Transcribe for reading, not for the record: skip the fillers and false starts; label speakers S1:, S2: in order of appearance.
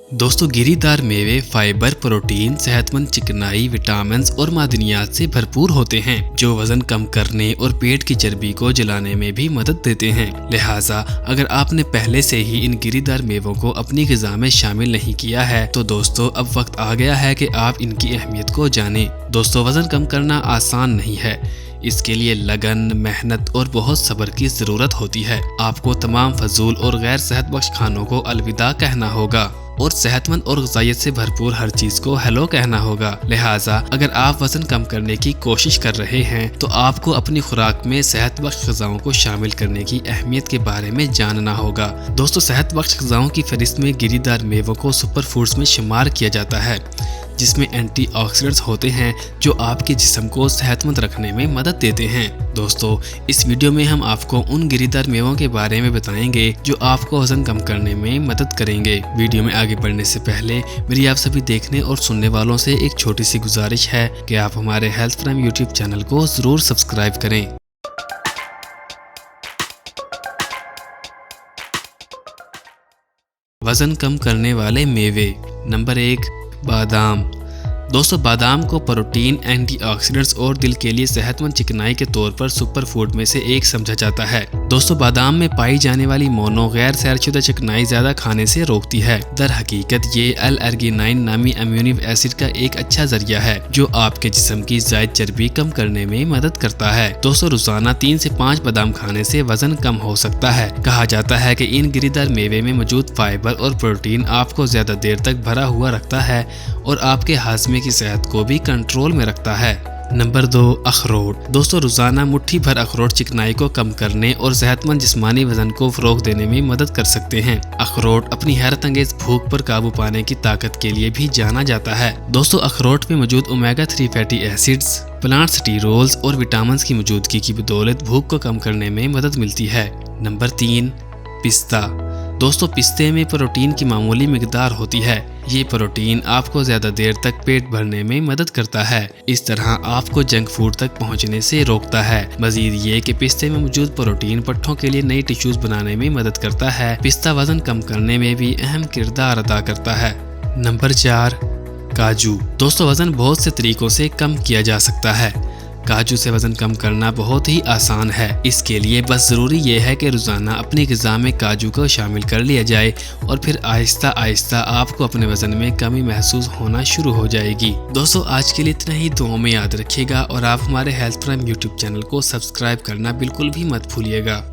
S1: दोस्तों गिरीदार मेवे fibre, protein, सेहतमंद चिकनाई, विटामिन और मादनियात से भरपूर होते हैं जो वजन कम करने और पेट की चर्बी को जलाने में भी मदद देते हैं। लिहाजा अगर आपने पहले से ही इन गिरीदार मेवों को अपनी ग़िज़ा में शामिल नहीं किया है तो दोस्तों अब वक्त आ गया है कि आप इनकी अहमियत को जानें। दोस्तों वजन कम करना आसान नहीं है, इसके लिए लगन, मेहनत और बहुत सब्र की ज़रूरत होती है। आपको तमाम फजूल और गैर सेहत बख्श खानों को अलविदा कहना होगा और सेहतमंद और ग़िज़ाइयत से भरपूर हर चीज़ को हेलो कहना होगा। लिहाजा अगर आप वज़न कम करने की कोशिश कर रहे हैं तो आपको अपनी खुराक में सेहत बख्श ग़िज़ाओं को शामिल करने की अहमियत के बारे में जानना होगा। दोस्तों सेहत बख्श ग़िज़ाओं की फहरिस्त में गिरीदार मेवों को सुपर फूड्स में शुमार किया जाता है, जिसमें एंटीऑक्सीडेंट्स होते हैं जो आपके जिस्म को सेहतमंद रखने में मदद देते हैं। दोस्तों इस वीडियो में हम आपको उन गिरीदार मेवों के बारे में बताएंगे जो आपको वजन कम करने में मदद करेंगे। वीडियो में आगे बढ़ने से पहले मेरी आप सभी देखने और सुनने वालों से एक छोटी सी गुजारिश है कि आप हमारे हेल्थ प्राइम यूट्यूब चैनल को ज़रूर सब्सक्राइब करें। वजन कम करने वाले मेवे। नंबर 1, बादाम। दोस्तों बादाम को प्रोटीन, एंटीऑक्सीडेंट्स और दिल के लिए सेहतमंद चिकनाई के तौर पर सुपर फूड में से एक समझा जाता है। दोस्तों बादाम में पाई जाने वाली मोनो गैर सैरशुदा चिकनाई ज्यादा खाने से रोकती है। दर हकीकत ये L-अर्गिनाइन नामी अम्यूनिक एसिड का एक अच्छा जरिया है जो आपके जिस्म की जायद चर्बी कम करने में मदद करता है। दोस्तों रोजाना 3 से 5 बादाम खाने से वजन कम हो सकता है। कहा जाता है कि इन गिरीदार मेवे में मौजूद फाइबर और प्रोटीन आपको ज्यादा देर तक भरा हुआ रखता है और आपके हाजमे की सेहत को भी कंट्रोल में रखता है। नंबर 2, अखरोट। दोस्तों रोजाना मुट्ठी भर अखरोट चिकनाई को कम करने और सेहतमंद जिस्मानी वजन को फरोग देने में मदद कर सकते हैं। अखरोट अपनी हैरत अंगेज भूख पर काबू पाने की ताकत के लिए भी जाना जाता है। दोस्तों अखरोट में मौजूद omega 3 fatty acids, plant sterols और विटामिन की मौजूदगी की बदौलत भूख को कम करने में मदद मिलती है। नंबर 3, पिस्ता। दोस्तों पिस्ते में प्रोटीन की मामूली मिकदार होती है। ये प्रोटीन आपको ज्यादा देर तक पेट भरने में मदद करता है, इस तरह आपको जंक फूड तक पहुंचने से रोकता है। मजीद ये कि पिस्ते में मौजूद प्रोटीन पट्ठों के लिए नई टिश्यूज बनाने में मदद करता है। पिस्ता वजन कम करने में भी अहम किरदार अदा करता है। नंबर 4, काजू। दोस्तों वजन बहुत से तरीकों से कम किया जा सकता है। काजू से वजन कम करना बहुत ही आसान है। इसके लिए बस ज़रूरी ये है कि रोज़ाना अपनी ग़िज़ा में काजू को शामिल कर लिया जाए और फिर आहिस्ता आहिस्ता आपको अपने वजन में कमी महसूस होना शुरू हो जाएगी। दोस्तों आज के लिए इतना ही, दुआ में याद रखिएगा और आप हमारे हेल्थ प्राइम यूट्यूब चैनल को सब्सक्राइब करना बिल्कुल भी मत भूलिएगा।